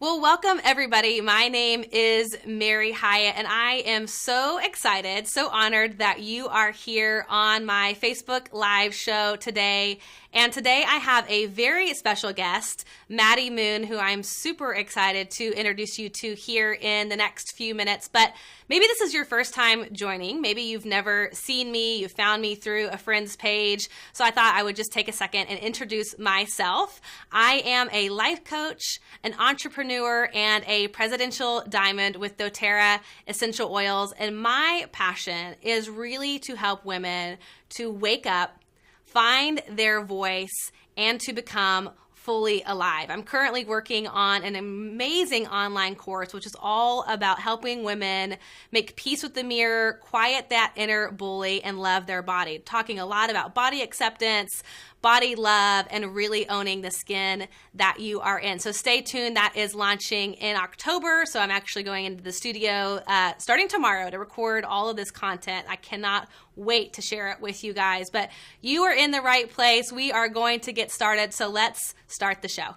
Well, welcome everybody. My name is Mary Hyatt, and I am so excited, so honored that you are here on my Facebook Live show today. And today I have a very special guest, Maddy Moon, who I'm super excited to introduce you to here in the next few minutes. But maybe this is your first time joining. Maybe you've never seen me. You found me through a friend's page. So I thought I would just take a second and introduce myself. I am a life coach, an entrepreneur, and a presidential diamond with doTERRA essential oils. And my passion is really to help women to wake up, find their voice, and to become fully alive. I'm currently working on an amazing online course, which is all about helping women make peace with the mirror, quiet that inner bully, and love their body. Talking a lot about body acceptance, body love, and really owning the skin that you are in. So stay tuned. That is launching in October. So I'm actually going into the studio starting tomorrow to record all of this content. I cannot wait to share it with you guys. But you are in the right place. We are going to get started. So let's start the show.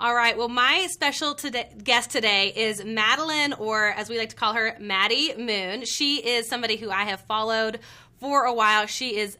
All right. Well, my special guest today is Madeline, or as we like to call her, Maddy Moon. She is somebody who I have followed for a while. She is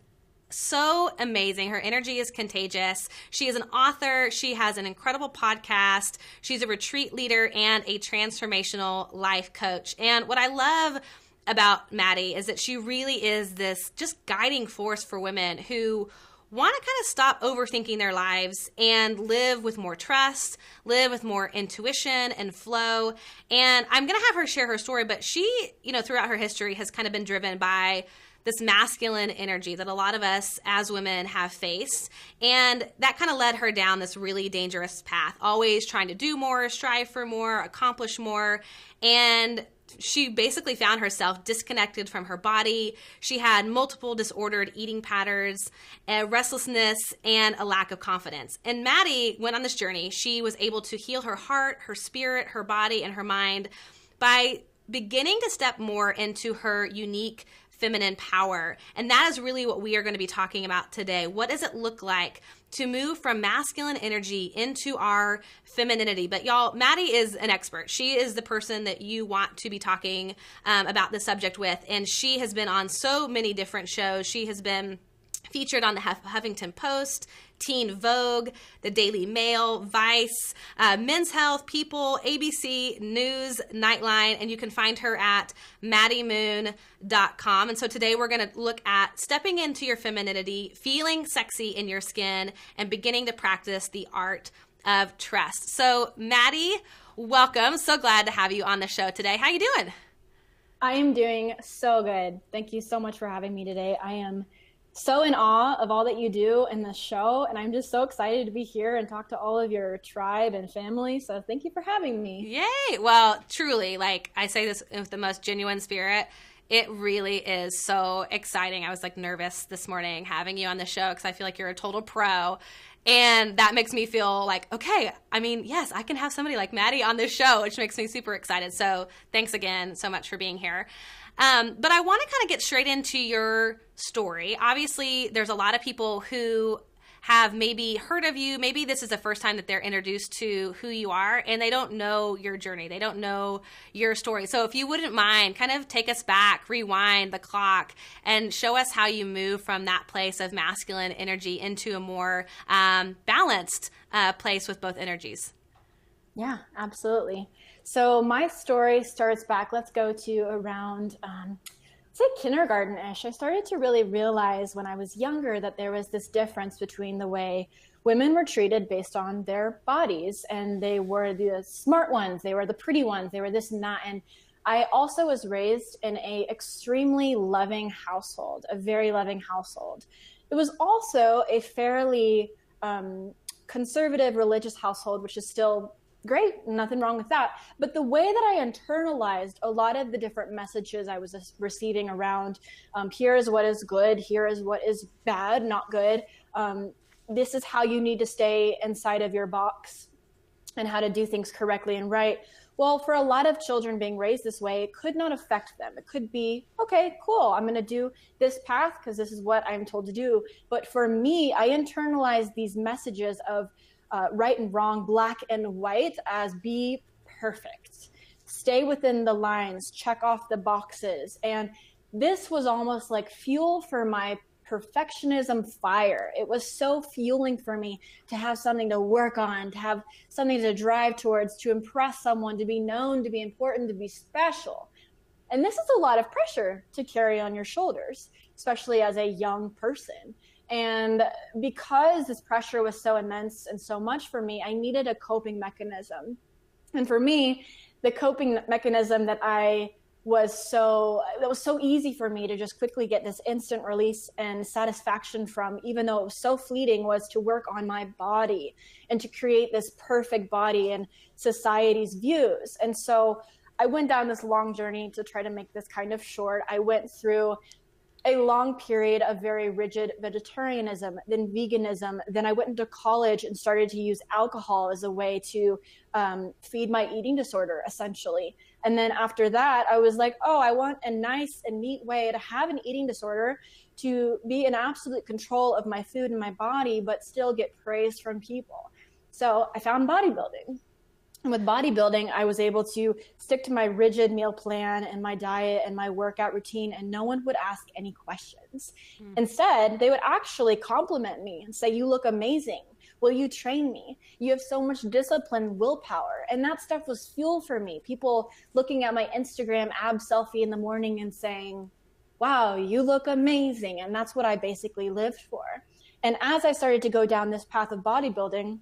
so amazing. Her energy is contagious. She is an author. She has an incredible podcast. She's a retreat leader and a transformational life coach. And what I love about Maddy is that she really is this just guiding force for women who want to kind of stop overthinking their lives and live with more trust, live with more intuition and flow. And I'm going to have her share her story, but she, throughout her history has kind of been driven by this masculine energy that a lot of us as women have faced. And that kind of led her down this really dangerous path, always trying to do more, strive for more, accomplish more. And she basically found herself disconnected from her body. She had multiple disordered eating patterns, restlessness, and a lack of confidence. And Maddy went on this journey. She was able to heal her heart, her spirit, her body, and her mind by beginning to step more into her unique feminine power. And that is really what we are going to be talking about today. What does it look like to move from masculine energy into our femininity? But y'all, Maddy is an expert. She is the person that you want to be talking about the subject with. And she has been on so many different shows. She has been featured on the Huffington Post, Teen Vogue, the Daily Mail, Vice, Men's Health, People, ABC, News, Nightline, and you can find her at maddymoon.com. And so today we're going to look at stepping into your femininity, feeling sexy in your skin, and beginning to practice the art of trust. So Maddy, welcome. So glad to have you on the show today. How you doing? I am doing so good. Thank you so much for having me today. I am so in awe of all that you do in this show, and I'm just so excited to be here and talk to all of your tribe and family. So thank you for having me. Yay. Well, truly, like I say this with the most genuine spirit, it really is so exciting. I was nervous this morning having you on the show because I feel like you're a total pro. And that makes me feel like, okay, yes, I can have somebody like Maddy on this show, which makes me super excited. So thanks again so much for being here. But I want to kind of get straight into your story. Obviously, there's a lot of people who have maybe heard of you. Maybe this is the first time that they're introduced to who you are, and they don't know your journey. They don't know your story. So if you wouldn't mind, kind of take us back, rewind the clock, and show us how you move from that place of masculine energy into a more balanced place with both energies. Yeah, absolutely. So my story starts back, let's go to around, say kindergarten-ish. I started to really realize when I was younger that there was this difference between the way women were treated based on their bodies, and they were the smart ones, they were the pretty ones, they were this and that. And I also was raised in a extremely loving household, a very loving household. It was also a fairly conservative religious household, which is still Great, nothing wrong with that. But the way that I internalized a lot of the different messages I was receiving around, here is what is good, here is what is bad, not good. This is how you need to stay inside of your box and how to do things correctly and right. Well, for a lot of children being raised this way, it could not affect them. It could be, okay, cool, I'm going to do this path because this is what I'm told to do. But for me, I internalized these messages of right and wrong, black and white, as be perfect, stay within the lines, check off the boxes. And this was almost like fuel for my perfectionism fire. It was so fueling for me to have something to work on, to have something to drive towards, to impress someone, to be known, to be important, to be special. And this is a lot of pressure to carry on your shoulders, especially as a young person. And because this pressure was so immense and so much for me, I needed a coping mechanism. And for me, the coping mechanism that was so easy for me to just quickly get this instant release and satisfaction from, even though it was so fleeting, was to work on my body and to create this perfect body in society's views. And so I went down this long journey. To try to make this kind of short, I went through a long period of very rigid vegetarianism, then veganism. Then I went into college and started to use alcohol as a way to feed my eating disorder, essentially. And then after that, I was like, oh, I want a nice and neat way to have an eating disorder, to be in absolute control of my food and my body, but still get praise from people. So I found bodybuilding. And with bodybuilding, I was able to stick to my rigid meal plan and my diet and my workout routine, and no one would ask any questions. Instead, they would actually compliment me and say, you look amazing. Will you train me? You have so much discipline, willpower. And that stuff was fuel for me. People looking at my Instagram ab selfie in the morning and saying, wow, you look amazing. And that's what I basically lived for. And as I started to go down this path of bodybuilding,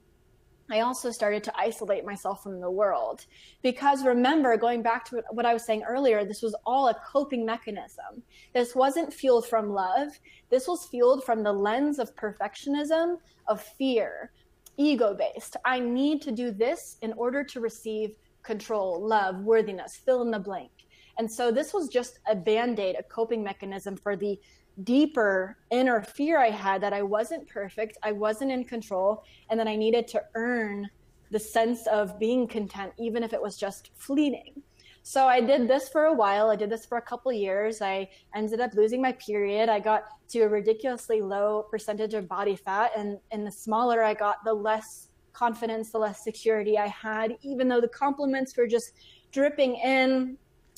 I also started to isolate myself from the world. Because remember, going back to what I was saying earlier, this was all a coping mechanism. This wasn't fueled from love. This was fueled from the lens of perfectionism, of fear, ego-based. I need to do this in order to receive control, love, worthiness, fill in the blank. And so this was just a Band-Aid, a coping mechanism for the deeper inner fear I had that I wasn't perfect, I wasn't in control, and that I needed to earn the sense of being content, even if it was just fleeting. So I did this for a while. I did this for a couple of years. I ended up losing my period. I got to a ridiculously low percentage of body fat, and the smaller I got, the less confidence, the less security I had, even though the compliments were just dripping in,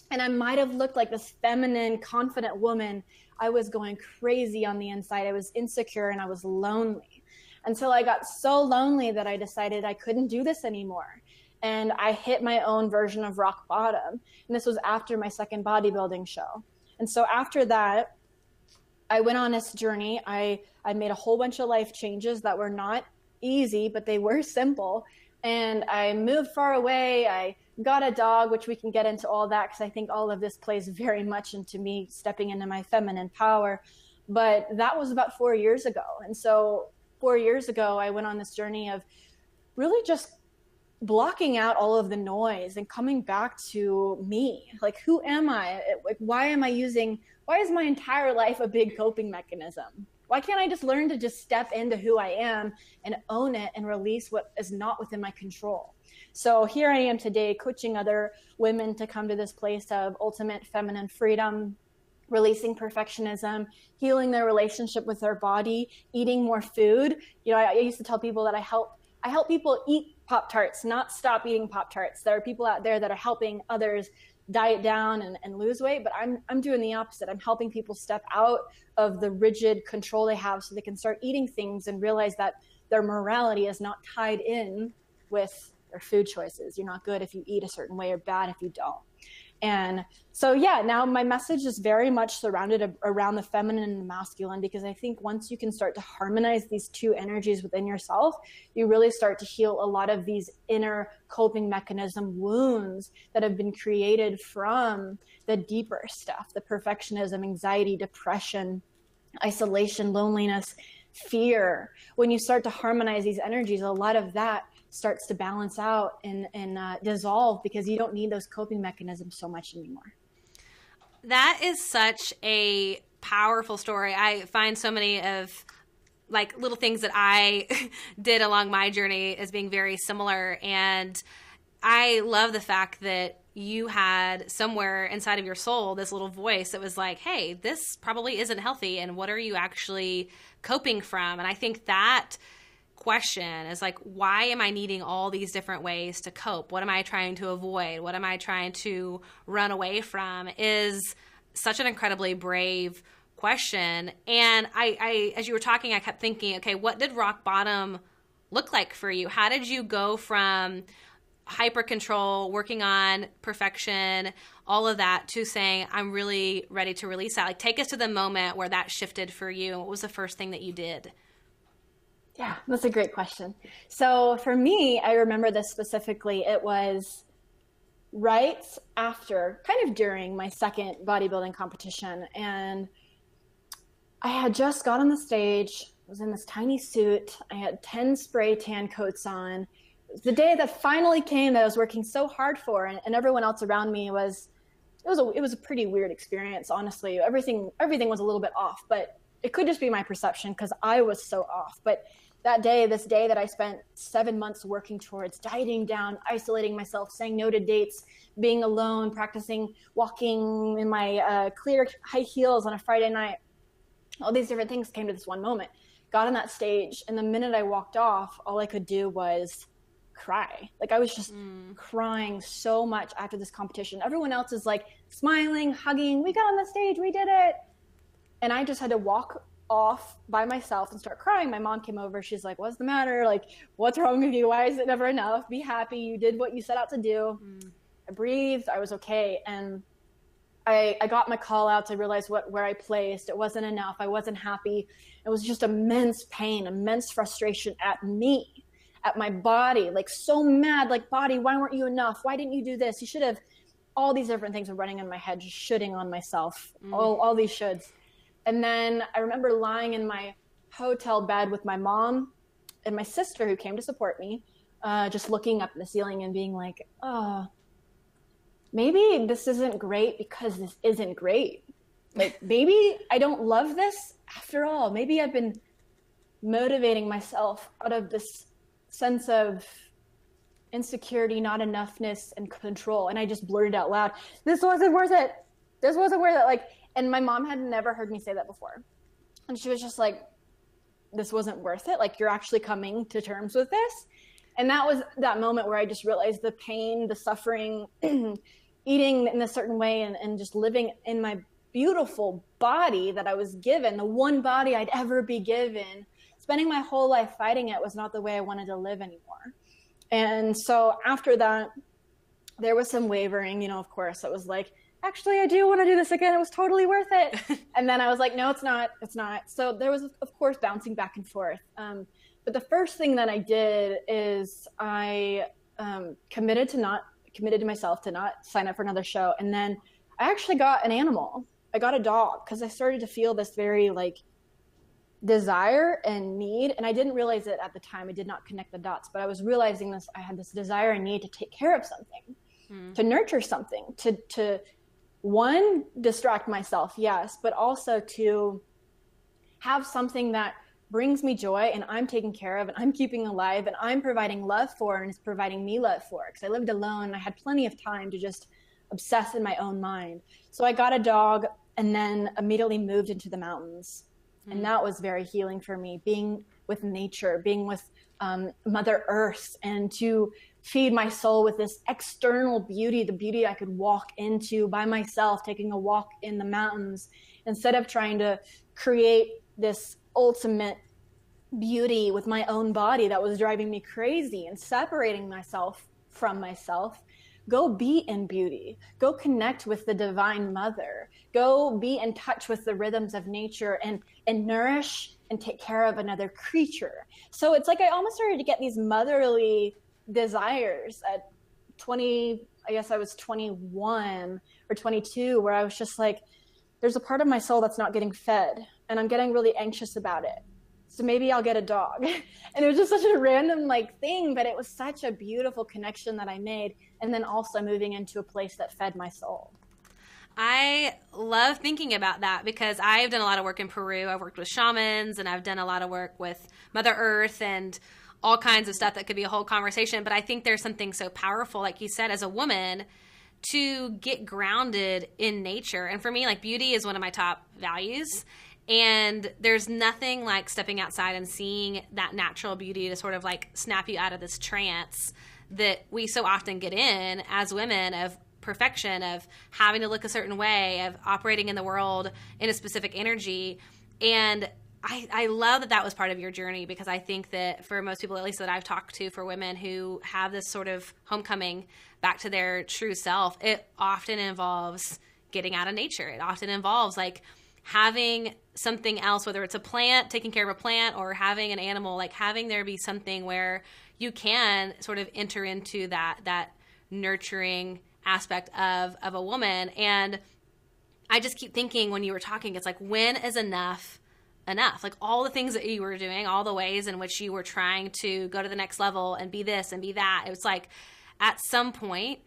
and I might have looked like this feminine, confident woman. I was going crazy on the inside. I was insecure and I was lonely, until I got so lonely that I decided I couldn't do this anymore. And I hit my own version of rock bottom. And this was after my second bodybuilding show. And so after that, I went on this journey. I made a whole bunch of life changes that were not easy, but they were simple. And I moved far away. I got a dog, which we can get into all that, because I think all of this plays very much into me stepping into my feminine power. But that was about 4 years ago. And so 4 years ago, I went on this journey of really just blocking out all of the noise and coming back to me. Like, who am I? Like, why is my entire life a big coping mechanism? Why can't I just learn to just step into who I am and own it and release what is not within my control? So here I am today, coaching other women to come to this place of ultimate feminine freedom, releasing perfectionism, healing their relationship with their body, eating more food. You know, I used to tell people that I help people eat Pop-Tarts, not stop eating Pop-Tarts. There are people out there that are helping others diet down and lose weight, but I'm doing the opposite. I'm helping people step out of the rigid control they have so they can start eating things and realize that their morality is not tied in with their food choices. You're not good if you eat a certain way, or bad if you don't. And so, yeah, now my message is very much surrounded around the feminine and the masculine, because I think once you can start to harmonize these two energies within yourself, you really start to heal a lot of these inner coping mechanism wounds that have been created from the deeper stuff, the perfectionism, anxiety, depression, isolation, loneliness, fear. When you start to harmonize these energies, a lot of that starts to balance out and dissolve, because you don't need those coping mechanisms so much anymore. That is such a powerful story. I find so many of like little things that I did along my journey as being very similar. And I love the fact that you had somewhere inside of your soul this little voice that was like, hey, this probably isn't healthy. And what are you actually coping from? And I think that question is like, why am I needing all these different ways to cope? What am I trying to avoid? What am I trying to run away from? Is such an incredibly brave question. And I as you were talking, I kept thinking, okay, what did rock bottom look like for you? How did you go from hyper control, working on perfection, all of that, to saying, I'm really ready to release that? Like, take us to the moment where that shifted for you. And what was the first thing that you did? Yeah, that's a great question. So for me, I remember this specifically. It was right after, kind of during my second bodybuilding competition. And I had just got on the stage, was in this tiny suit. I had 10 spray tan coats on. It was the day that finally came that I was working so hard for, and everyone else around me it was a pretty weird experience, honestly. Everything was a little bit off, but it could just be my perception because I was so off. But that day, this day that I spent 7 months working towards, dieting down, isolating myself, saying no to dates, being alone, practicing walking in my clear high heels on a Friday night, all these different things came to this one moment. Got on that stage, and the minute I walked off, all I could do was cry. Like, I was just crying so much after this competition. Everyone else is like smiling, hugging, we got on the stage, we did it. And I just had to walk off by myself and start crying. My mom came over. She's like, what's the matter? Like, what's wrong with you? Why is it never enough? Be happy. You did what you set out to do. I breathed. I was okay. And I got my call outs. I realized where I placed. It wasn't enough. I wasn't happy. It was just immense pain, immense frustration at me, at my body, like so mad, like, body, why weren't you enough? Why didn't you do this? You should have. All these different things were running in my head, just shooting on myself, all these shoulds. And then I remember lying in my hotel bed with my mom and my sister who came to support me, just looking up at the ceiling and being like, oh, maybe this isn't great because this isn't great. Like, maybe I don't love this after all. Maybe I've been motivating myself out of this sense of insecurity, not enoughness, and control. And I just blurted out loud, this wasn't worth it. This wasn't worth it. Like, and my mom had never heard me say that before. And she was just like, this wasn't worth it. Like, you're actually coming to terms with this. And that was that moment where I just realized the pain, the suffering, eating in a certain way, and just living in my beautiful body that I was given, the one body I'd ever be given, spending my whole life fighting it was not the way I wanted to live anymore. And so after that, there was some wavering, of course. It was like, actually, I do want to do this again. It was totally worth it. And then I was like, no, it's not. It's not. So there was, of course, bouncing back and forth. But the first thing that I did is I committed to myself to not sign up for another show. And then I actually got an animal. I got a dog because I started to feel this very desire and need. And I didn't realize it at the time. I did not connect the dots, but I was realizing this. I had this desire and need to take care of something, to nurture something, to one, distract myself, yes, but also to have something that brings me joy and I'm taking care of and I'm keeping alive and I'm providing love for and it's providing me love for. Because I lived alone and I had plenty of time to just obsess in my own mind. So I got a dog and then immediately moved into the mountains. And that was very healing for me, being with nature, being with Mother Earth, and to feed my soul with this external beauty, the beauty I could walk into by myself, taking a walk in the mountains, instead of trying to create this ultimate beauty with my own body that was driving me crazy and separating myself from myself. Go be in beauty. Go connect with the Divine Mother. Go be in touch with the rhythms of nature and nourish and take care of another creature. So it's like I almost started to get these motherly desires at 20, I guess I was 21 or 22, where I was just like, there's a part of my soul that's not getting fed and I'm getting really anxious about it. So maybe I'll get a dog. And it was just such a random like thing, but it was such a beautiful connection that I made. And then also moving into a place that fed my soul. I love thinking about that because I've done a lot of work in Peru. I've worked with shamans and I've done a lot of work with Mother Earth and all kinds of stuff that could be a whole conversation. But I think there's something so powerful, like you said, as a woman, to get grounded in nature. And for me, like, beauty is one of my top values. And there's nothing like stepping outside and seeing that natural beauty to sort of like snap you out of this trance that we so often get in as women of perfection, of having to look a certain way, of operating in the world in a specific energy. And I love that that was part of your journey, because I think that for most people, at least that I've talked to, for women who have this sort of homecoming back to their true self, it often involves getting out of nature. It often involves like having something else, whether it's a plant, taking care of a plant, or having an animal, like having there be something where you can sort of enter into that nurturing aspect of a woman. And I just keep thinking when you were talking, it's like, when is enough? Like all the things that you were doing, all the ways in which you were trying to go to the next level and be this and be that. It was like at some point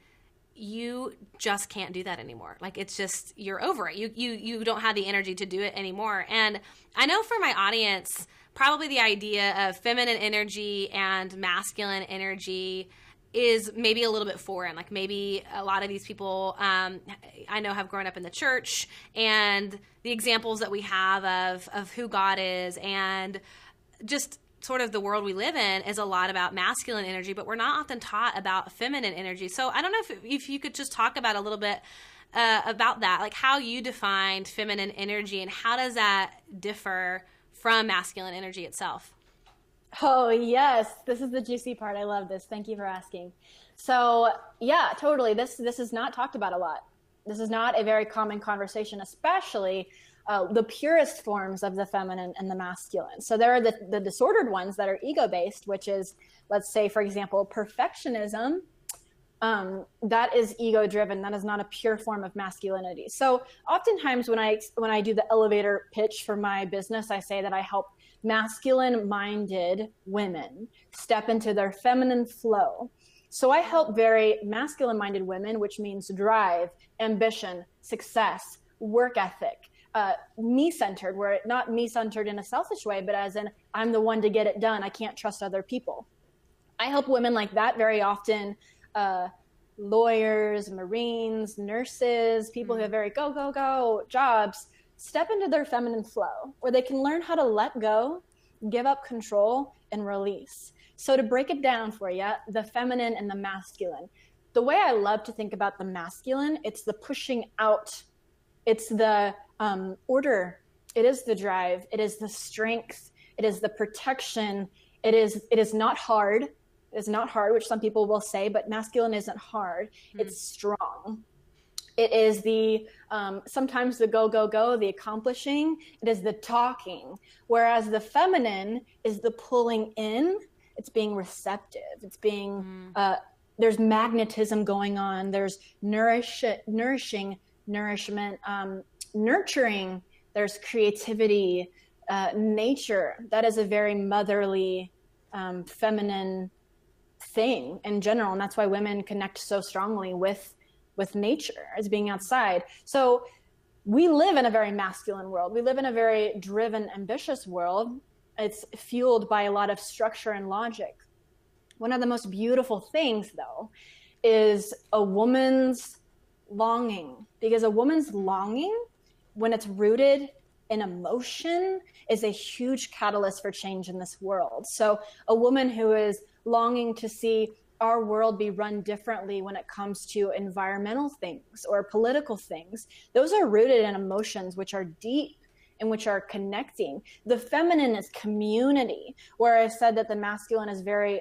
you just can't do that anymore. Like it's just, you're over it. You don't have the energy to do it anymore. And I know for my audience, probably the idea of feminine energy and masculine energy is maybe a little bit foreign. Like maybe a lot of these people I know have grown up in the church, and the examples that we have of who God is and just sort of the world we live in is a lot about masculine energy, but we're not often taught about feminine energy. So I don't know if you could just talk about a little bit about that, like how you defined feminine energy and how does that differ from masculine energy itself? Oh, yes. This is the juicy part. I love this. Thank you for asking. So, yeah, totally. This is not talked about a lot. This is not a very common conversation, especially the purest forms of the feminine and the masculine. So there are the disordered ones that are ego-based, which is, let's say, for example, perfectionism. That is ego-driven. That is not a pure form of masculinity. So oftentimes when I do the elevator pitch for my business, I say that I help masculine-minded women step into their feminine flow. So I help very masculine-minded women, which means drive, ambition, success, work ethic, me-centered, where not me-centered in a selfish way, but as in I'm the one to get it done. I can't trust other people. I help women like that very often, lawyers, Marines, nurses, people who have very go, go, go jobs, step into their feminine flow where they can learn how to let go, give up control, and release. So to break it down for you, the feminine and the masculine. The way I love to think about the masculine, it's the pushing out. It's the order. It is the drive. It is the strength. It is the protection. It is not hard. It is not hard, which some people will say, but masculine isn't hard. It's strong. It is the sometimes the go, go, go, the accomplishing. It is the talking. Whereas the feminine is the pulling in. It's being receptive. It's being, there's magnetism going on. There's nourishment, nurturing. There's creativity, nature. That is a very motherly, feminine thing in general. And that's why women connect so strongly with nature, as being outside. So we live in a very masculine world. We live in a very driven, ambitious world. It's fueled by a lot of structure and logic. One of the most beautiful things, though, is a woman's longing, because a woman's longing, when it's rooted in emotion, is a huge catalyst for change in this world. So a woman who is longing to see our world be run differently when it comes to environmental things or political things, those are rooted in emotions which are deep and which are connecting. The feminine is community. Where I said that the masculine is very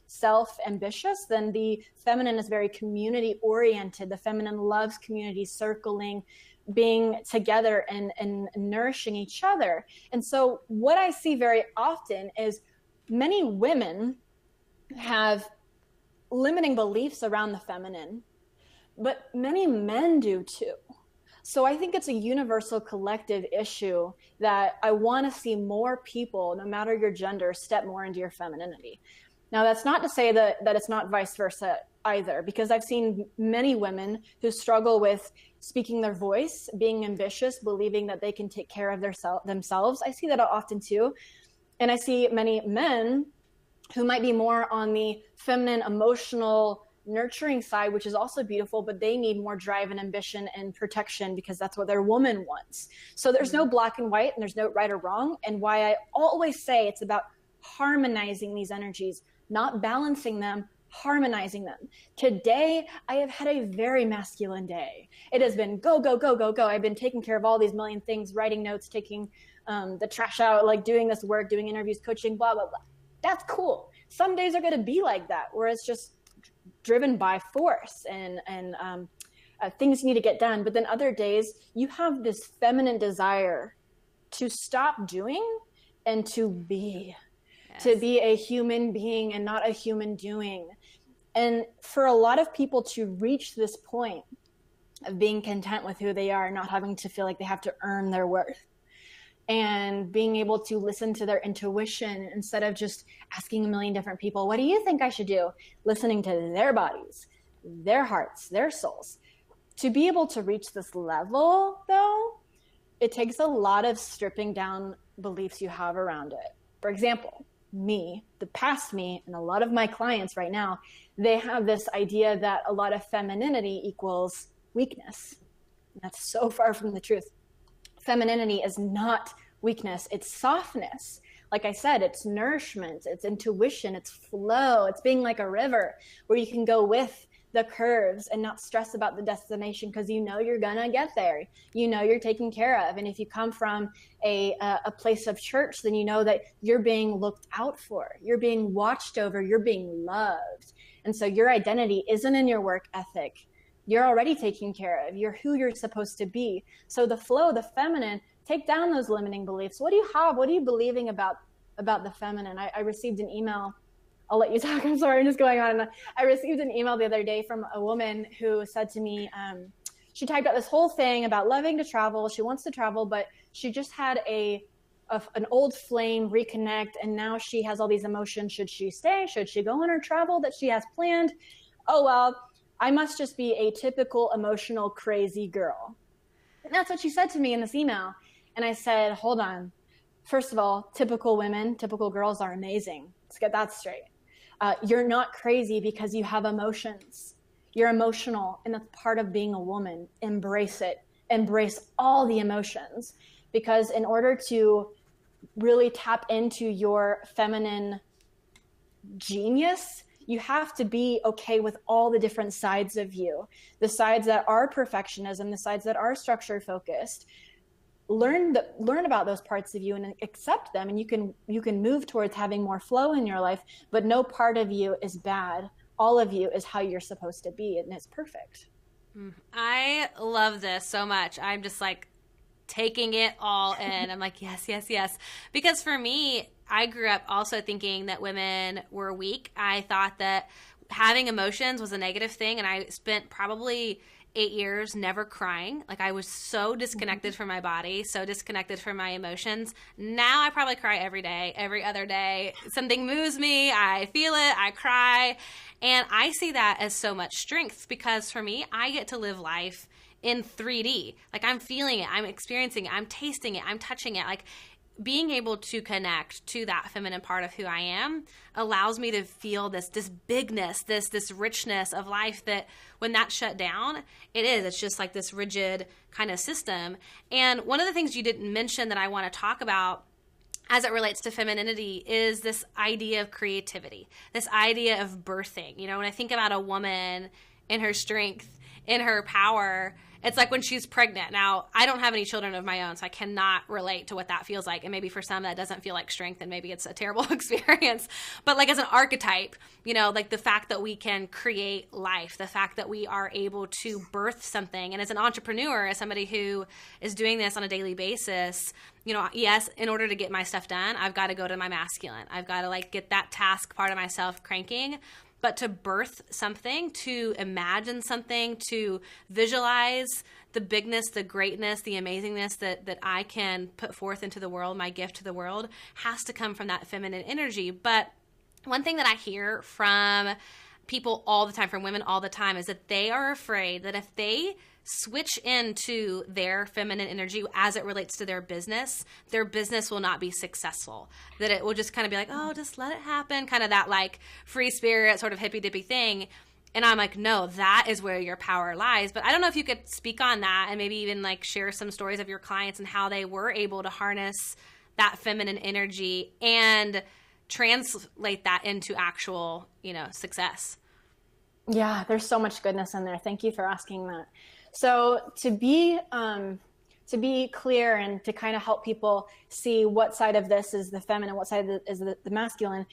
self-ambitious, then the feminine is very community-oriented. The feminine loves community, circling, being together and nourishing each other. And so what I see very often is many women have limiting beliefs around the feminine, but many men do too. So I think it's a universal collective issue that I want to see more people, no matter your gender, step more into your femininity. Now, that's not to say that it's not vice versa either, because I've seen many women who struggle with speaking their voice, being ambitious, believing that they can take care of themselves. I see that often too. And I see many men who might be more on the feminine, emotional, nurturing side, which is also beautiful, but they need more drive and ambition and protection because that's what their woman wants. So there's no black and white and there's no right or wrong. And why I always say it's about harmonizing these energies, not balancing them, harmonizing them. Today, I have had a very masculine day. It has been go, go, go, go, go. I've been taking care of all these million things, writing notes, taking the trash out, like doing this work, doing interviews, coaching, blah, blah, blah. That's cool. Some days are going to be like that, where it's just driven by force and things need to get done. But then other days, you have this feminine desire to stop doing and to be. Yes. To be a human being and not a human doing. And for a lot of people to reach this point of being content with who they are, not having to feel like they have to earn their worth, and being able to listen to their intuition instead of just asking a million different people, what do you think I should do? Listening to their bodies, their hearts, their souls. To be able to reach this level, though, it takes a lot of stripping down beliefs you have around it. For example, me, the past me, and a lot of my clients right now, they have this idea that a lot of femininity equals weakness. And that's so far from the truth. Femininity is not weakness, it's softness. Like I said, it's nourishment, it's intuition, it's flow, it's being like a river where you can go with the curves and not stress about the destination because you know you're gonna get there. You know you're taken care of. And if you come from a place of church, then you know that you're being looked out for, you're being watched over, you're being loved. And so your identity isn't in your work ethic. You're already taken care of. You're who you're supposed to be. So the flow, the feminine, take down those limiting beliefs. What do you have? What are you believing about the feminine? I received an email. I'll let you talk. I'm sorry, I'm just going on. I received an email the other day from a woman who said to me, she typed out this whole thing about loving to travel. She wants to travel, but she just had an old flame reconnect, and now she has all these emotions. Should she stay? Should she go on her travel that she has planned? Oh, well, I must just be a typical emotional crazy girl. And that's what she said to me in this email. And I said, hold on. First of all, typical women, typical girls are amazing. Let's get that straight. You're not crazy because you have emotions. You're emotional, and that's part of being a woman. Embrace it. Embrace all the emotions. Because in order to really tap into your feminine genius, you have to be okay with all the different sides of you, the sides that are perfectionism, the sides that are structure focused. Learn about those parts of you and accept them, and you can move towards having more flow in your life. But no part of you is bad. All of you is how you're supposed to be, and it's perfect. I love this so much. I'm just like taking it all in. I'm like, yes, yes, yes. Because for me, I grew up also thinking that women were weak. I thought that having emotions was a negative thing, and I spent probably 8 years never crying. Like, I was so disconnected from my body, so disconnected from my emotions. Now I probably cry every day, every other day. Something moves me, I feel it, I cry. And I see that as so much strength, because for me, I get to live life in 3D. Like, I'm feeling it, I'm experiencing it, I'm tasting it, I'm touching it. Like, being able to connect to that feminine part of who I am allows me to feel this bigness, this richness of life that when that's shut down, it's just like this rigid kind of system. And one of the things you didn't mention that I want to talk about as it relates to femininity is this idea of creativity, this idea of birthing. You know, when I think about a woman in her strength, in her power, it's like when she's pregnant. Now, I don't have any children of my own, so I cannot relate to what that feels like. And maybe for some that doesn't feel like strength, and maybe it's a terrible experience. But like as an archetype, you know, like the fact that we can create life, the fact that we are able to birth something. And as an entrepreneur, as somebody who is doing this on a daily basis, you know, yes, in order to get my stuff done, I've got to go to my masculine. I've got to like get that task part of myself cranking. but to birth something, to imagine something, to visualize the bigness, the greatness, the amazingness that I can put forth into the world, my gift to the world, has to come from that feminine energy. But one thing that I hear from people all the time, from women all the time, is that they are afraid that if they switch into their feminine energy as it relates to their business will not be successful. That it will just kind of be like, oh, just let it happen, kind of that like free spirit sort of hippy dippy thing. And I'm like, no, that is where your power lies. But I don't know if you could speak on that and maybe even like share some stories of your clients and how they were able to harness that feminine energy and translate that into actual, success. Yeah, there's so much goodness in there. Thank you for asking that. So to be clear and to kind of help people see what side of this is the feminine, what side is the masculine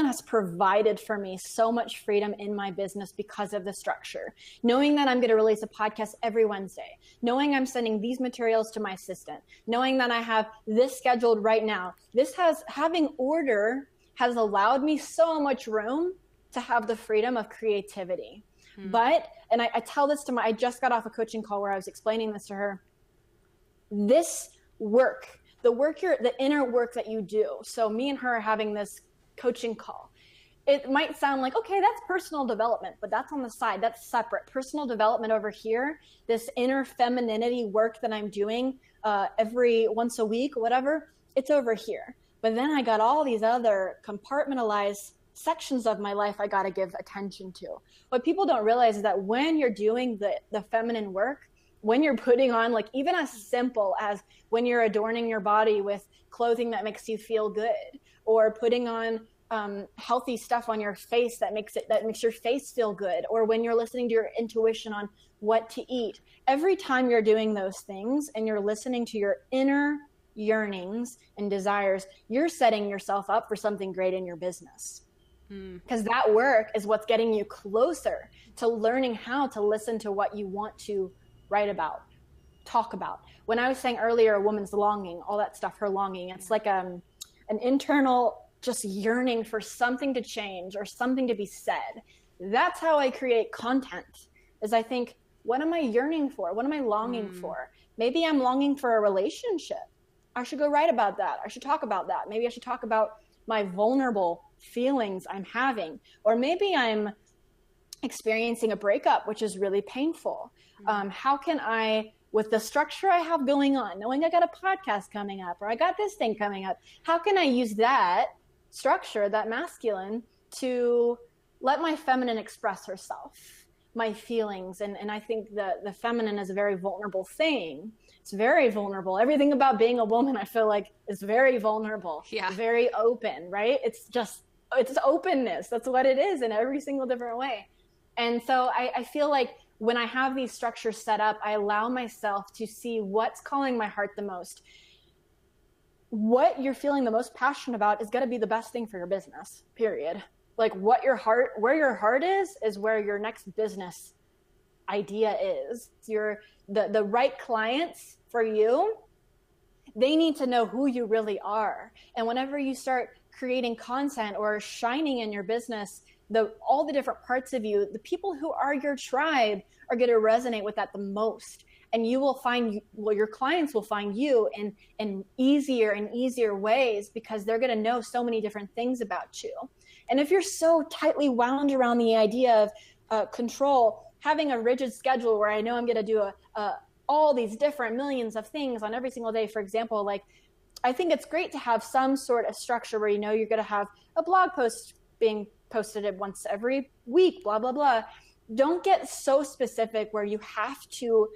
has provided for me so much freedom in my business because of the structure. Knowing that I'm going to release a podcast every Wednesday, knowing I'm sending these materials to my assistant, knowing that I have this scheduled right now, having order has allowed me so much room to have the freedom of creativity. But, and I tell this to I just got off a coaching call where I was explaining this to her. This work, the inner work that you do. So me and her are having this coaching call. It might sound like, okay, that's personal development, but that's on the side. That's separate. Personal development over here, this inner femininity work that I'm doing every once a week, whatever, it's over here. But then I got all these other compartmentalized sections of my life I got to give attention to. What people don't realize is that when you're doing the feminine work, when you're putting on, like, even as simple as when you're adorning your body with clothing that makes you feel good, or putting on healthy stuff on your face that makes your face feel good, or when you're listening to your intuition on what to eat, every time you're doing those things and you're listening to your inner yearnings and desires, you're setting yourself up for something great in your business. Because that work is what's getting you closer to learning how to listen to what you want to write about, talk about. When I was saying earlier, a woman's longing, all that stuff, her longing, it's like an internal just yearning for something to change or something to be said. That's how I create content, is I think, what am I yearning for? What am I longing for? Maybe I'm longing for a relationship. I should go write about that. I should talk about that. Maybe I should talk about my vulnerable feelings I'm having, or maybe I'm experiencing a breakup, which is really painful. How can I, with the structure I have going on, knowing I got a podcast coming up, or I got this thing coming up, how can I use that structure, that masculine, to let my feminine express herself, my feelings? And I think the feminine is a very vulnerable thing. It's very vulnerable. Everything about being a woman, I feel like, is very vulnerable, very open, right? It's openness. That's what it is in every single different way. And so I feel like when I have these structures set up, I allow myself to see what's calling my heart the most. What you're feeling the most passionate about is going to be the best thing for your business, period. Like where your heart is where your next business idea is. The right clients for you, they need to know who you really are. And whenever you start creating content or shining in your business, all the different parts of you, the people who are your tribe are going to resonate with that the most. And you will find, your clients will find you in easier and easier ways, because they're going to know so many different things about you. And if you're so tightly wound around the idea of control, having a rigid schedule where I know I'm going to do all these different millions of things on every single day, for example, like, I think it's great to have some sort of structure where you're going to have a blog post being posted once every week, blah, blah, blah. Don't get so specific where you have to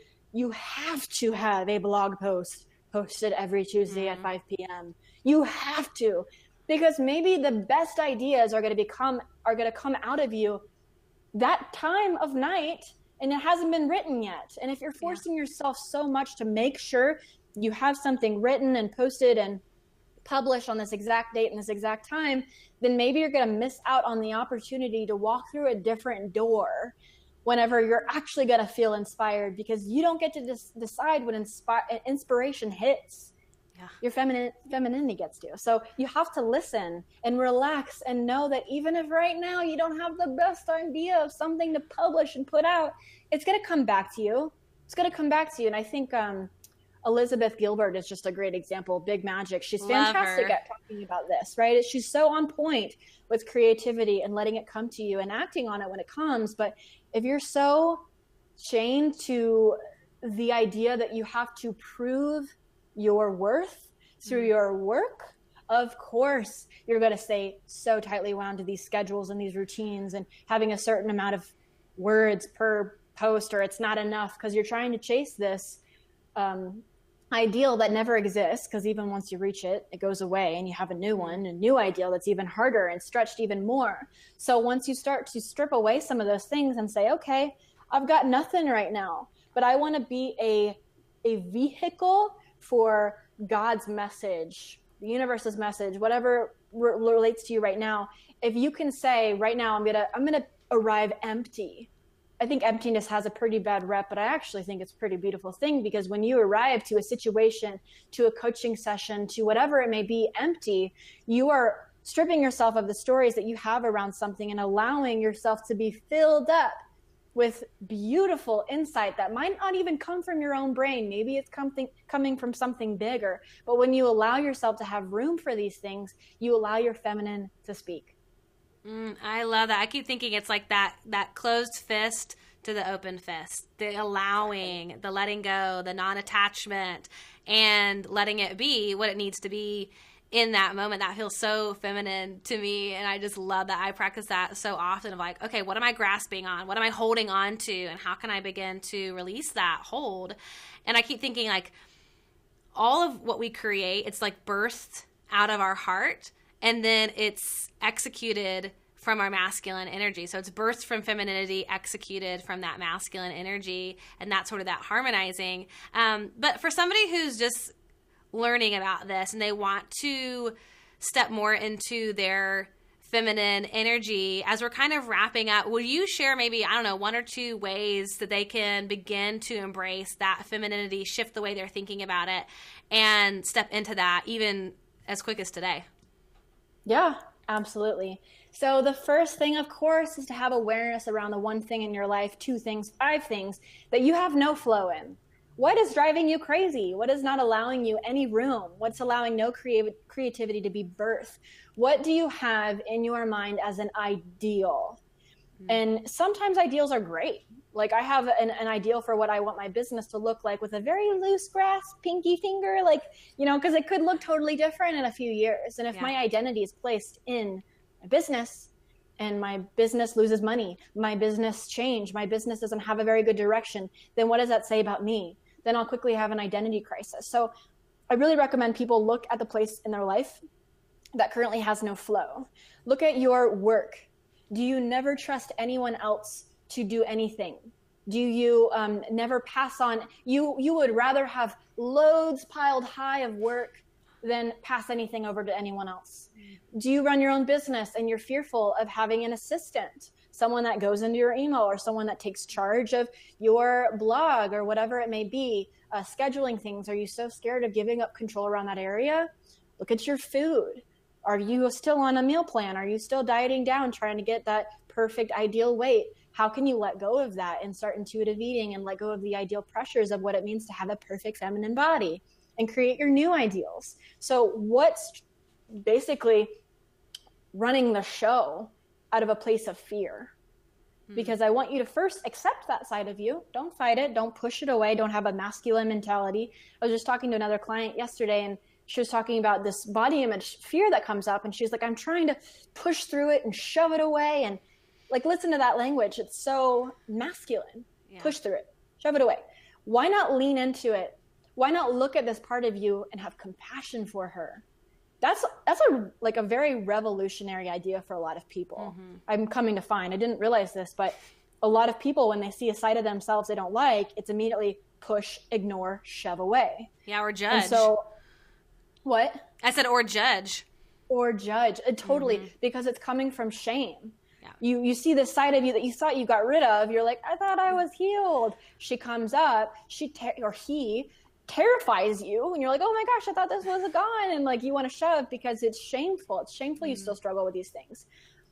have a blog post posted every Tuesday at 5 p.m. You have to, because maybe the best ideas are going to come out of you that time of night, and it hasn't been written yet. And if you're forcing yourself so much to make sure you have something written and posted and published on this exact date and this exact time, then maybe you're going to miss out on the opportunity to walk through a different door whenever you're actually going to feel inspired, because you don't get to decide when inspiration hits. your femininity gets to. So you have to listen and relax and know that even if right now you don't have the best idea of something to publish and put out, it's going to come back to you. It's going to come back to you. And I think Elizabeth Gilbert is just a great example. Big Magic. She's fantastic at talking about this, right? She's so on point with creativity and letting it come to you and acting on it when it comes. But if you're so chained to the idea that you have to prove your worth through your work, of course you're going to stay so tightly wound to these schedules and these routines and having a certain amount of words per post, or it's not enough because you're trying to chase this ideal that never exists, because even once you reach it, it goes away and you have a new one, a new ideal that's even harder and stretched even more. So once you start to strip away some of those things and say, okay, I've got nothing right now, but I want to be a vehicle for God's message, the universe's message, whatever relates to you right now. If you can say right now, I'm gonna arrive empty. I think emptiness has a pretty bad rep, but I actually think it's a pretty beautiful thing, because when you arrive to a situation, to a coaching session, to whatever it may be, empty, you are stripping yourself of the stories that you have around something and allowing yourself to be filled up with beautiful insight that might not even come from your own brain. Maybe it's coming from something bigger. But when you allow yourself to have room for these things, you allow your feminine to speak. I love that. I keep thinking it's like that closed fist to the open fist, the allowing, the letting go, the non-attachment, and letting it be what it needs to be in that moment. That feels so feminine to me, and I just love that. I practice that so often of like, okay, what am I grasping on? What am I holding on to? And how can I begin to release that hold? And I keep thinking like all of what we create, it's like birthed out of our heart, and then it's executed from our masculine energy. So it's birthed from femininity, executed from that masculine energy, and that's sort of that harmonizing. But for somebody who's just learning about this and they want to step more into their feminine energy, as we're kind of wrapping up, will you share maybe, I don't know, one or two ways that they can begin to embrace that femininity, shift the way they're thinking about it, and step into that even as quick as today? Yeah, absolutely. So the first thing, of course, is to have awareness around the one thing in your life, two things, five things that you have no flow in. What is driving you crazy? What is not allowing you any room? What's allowing no creativity to be birthed? What do you have in your mind as an ideal? And sometimes ideals are great. Like I have an ideal for what I want my business to look like with a very loose grasp, pinky finger, like, you know, because it could look totally different in a few years. And if my identity is placed in my business and my business loses money, my business change, my business doesn't have a very good direction, then what does that say about me? Then I'll quickly have an identity crisis. So I really recommend people look at the place in their life that currently has no flow. Look at your work. Do you never trust anyone else to do anything? Do you never pass on? You would rather have loads piled high of work than pass anything over to anyone else. Do you run your own business and you're fearful of having an assistant, someone that goes into your email or someone that takes charge of your blog or whatever it may be, scheduling things? Are you so scared of giving up control around that area? Look at your food. Are you still on a meal plan? Are you still dieting down, trying to get that perfect ideal weight? How can you let go of that and start intuitive eating and let go of the ideal pressures of what it means to have a perfect feminine body and create your new ideals? So what's basically running the show out of a place of fear? Because I want you to first accept that side of you. Don't fight it. Don't push it away. Don't have a masculine mentality. I was just talking to another client yesterday, and she was talking about this body image fear that comes up. And she's like, I'm trying to push through it and shove it away. And like, listen to that language. It's so masculine. Yeah. Push through it, shove it away. Why not lean into it? Why not look at this part of you and have compassion for her? That's a very revolutionary idea for a lot of people. I'm coming to find, I didn't realize this, but a lot of people, when they see a side of themselves they don't like, it's immediately push, ignore, shove away. Yeah, or judge. And so, what? I said, or judge. Or judge, totally, because it's coming from shame. Yeah. You see this side of you that you thought you got rid of. You're like, I thought I was healed. She comes up, he terrifies you, and you're like, oh my gosh, I thought this was a gun, and like you want to shove because it's shameful. It's shameful you still struggle with these things.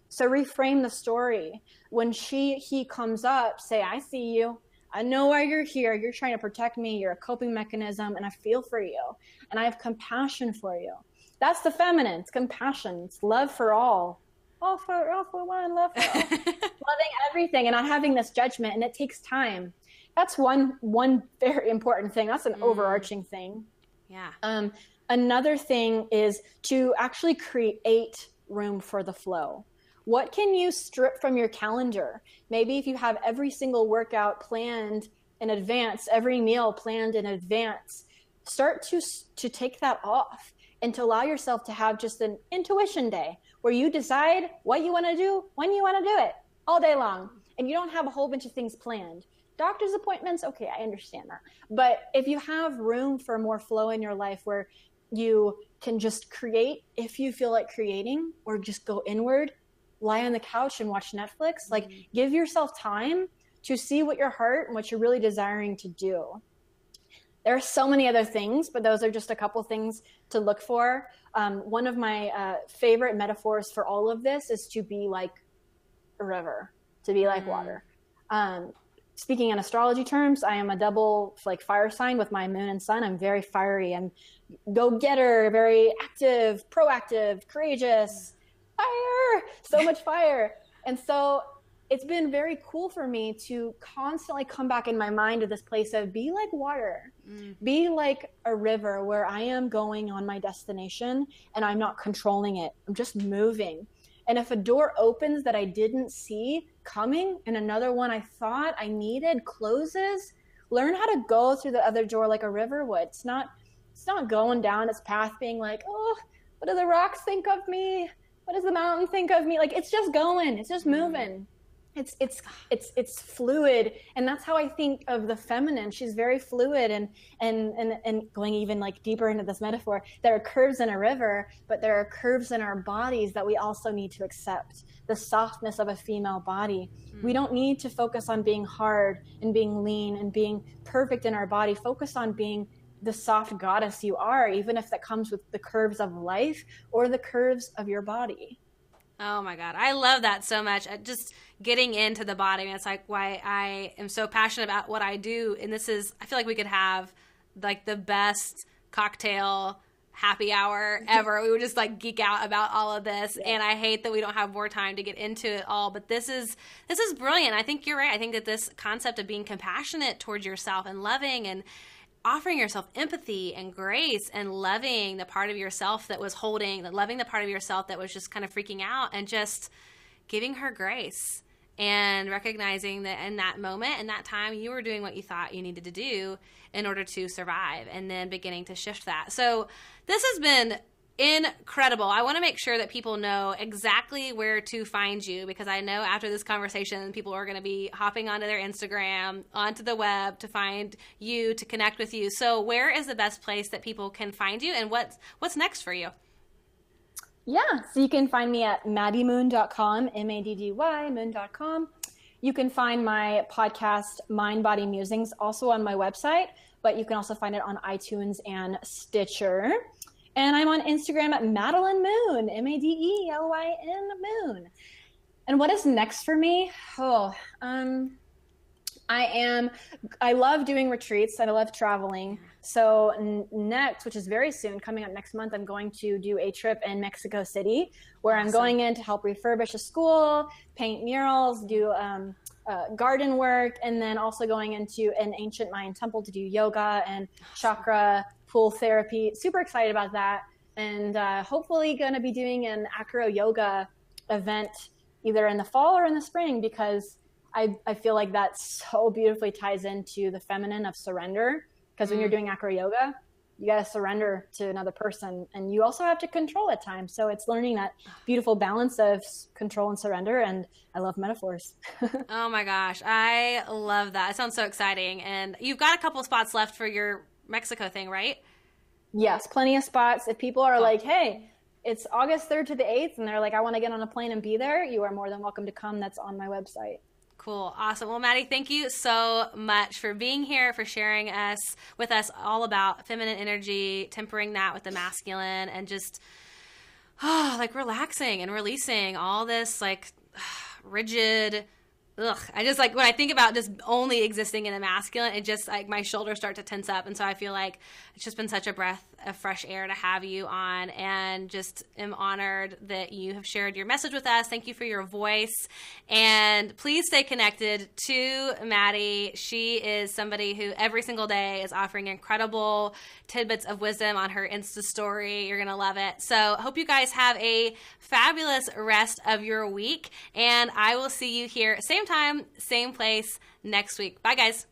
So reframe the story. When he comes up, say, I see you. I know why you're here. You're trying to protect me. You're a coping mechanism, and I feel for you, and I have compassion for you. That's the feminine. It's compassion. It's love for all. All for one, love for all. Loving everything and not having this judgment, and it takes time. That's one very important thing. That's an overarching thing. Yeah. Another thing is to actually create room for the flow. What can you strip from your calendar? Maybe if you have every single workout planned in advance, every meal planned in advance, start to take that off and to allow yourself to have just an intuition day where you decide what you want to do, when you want to do it, all day long. And you don't have a whole bunch of things planned. Doctor's appointments, okay, I understand that. But if you have room for more flow in your life where you can just create if you feel like creating, or just go inward, lie on the couch and watch Netflix, like give yourself time to see what your heart and what you're really desiring to do. There are so many other things, but those are just a couple things to look for. One of my favorite metaphors for all of this is to be like a river, to be like water. Speaking in astrology terms, I am a double like fire sign with my moon and sun. I'm very fiery and go-getter, very active, proactive, courageous, fire, so much fire. And so it's been very cool for me to constantly come back in my mind to this place of be like water, be like a river where I am going on my destination and I'm not controlling it. I'm just moving. And if a door opens that I didn't see coming and another one I thought I needed closes, learn how to go through the other door like a river would. It's not going down its path being like, oh, what do the rocks think of me? What does the mountain think of me? Like, it's just going, it's just moving. It's fluid. And that's how I think of the feminine. She's very fluid and going even like deeper into this metaphor, there are curves in a river, but there are curves in our bodies that we also need to accept. The softness of a female body. We don't need to focus on being hard and being lean and being perfect in our body. Focus on being the soft goddess you are, even if that comes with the curves of life or the curves of your body. Oh my God. I love that so much. Just getting into the body. It's like why I am so passionate about what I do. And this is, I feel like we could have like the best cocktail happy hour ever. We would just like geek out about all of this. Yeah. And I hate that we don't have more time to get into it all, but this is brilliant. I think you're right. I think that this concept of being compassionate towards yourself and loving and offering yourself empathy and grace and loving the part of yourself that was loving the part of yourself that was just kind of freaking out, and just giving her grace and recognizing that in that moment, in that time, you were doing what you thought you needed to do in order to survive, and then beginning to shift that. So this has been incredible. I want to make sure that people know exactly where to find you, because I know after this conversation, people are going to be hopping onto their Instagram, onto the web to find you, to connect with you. So where is the best place that people can find you, and what's next for you? Yeah, so you can find me at maddymoon.com, Maddy, moon.com. You can find my podcast, Mind, Body, Musings, also on my website, but you can also find it on iTunes and Stitcher. And I'm on Instagram at Madeline Moon, Madelyn Moon. And what is next for me? I love doing retreats. I love traveling. So next, which is very soon, coming up next month, I'm going to do a trip in Mexico City where I'm going in to help refurbish a school, paint murals, do garden work, and then also going into an ancient Mayan temple to do yoga and chakra pool therapy. Super excited about that. And hopefully going to be doing an acro yoga event either in the fall or in the spring, because I feel like that so beautifully ties into the feminine of surrender. Because when you're doing acro yoga, you got to surrender to another person, and you also have to control at times. So it's learning that beautiful balance of control and surrender. And I love metaphors. Oh my gosh. I love that. It sounds so exciting. And you've got a couple spots left for your Mexico thing, right? Yes, plenty of spots. If people are like, hey, it's August 3rd to the 8th, and they're like, I want to get on a plane and be there, you are more than welcome to come. That's on my website. Cool. Awesome. Well, Maddy, thank you so much for being here, for sharing with us all about feminine energy, tempering that with the masculine, and just like relaxing and releasing all this like rigid. I just like when I think about just only existing in the masculine, it just like my shoulders start to tense up. And so I feel like it's just been such a breath of fresh air to have you on, and just am honored that you have shared your message with us. Thank you for your voice, and please stay connected to Maddy. She is somebody who every single day is offering incredible tidbits of wisdom on her Insta story. You're going to love it. So hope you guys have a fabulous rest of your week, and I will see you here same time, same place next week. Bye guys.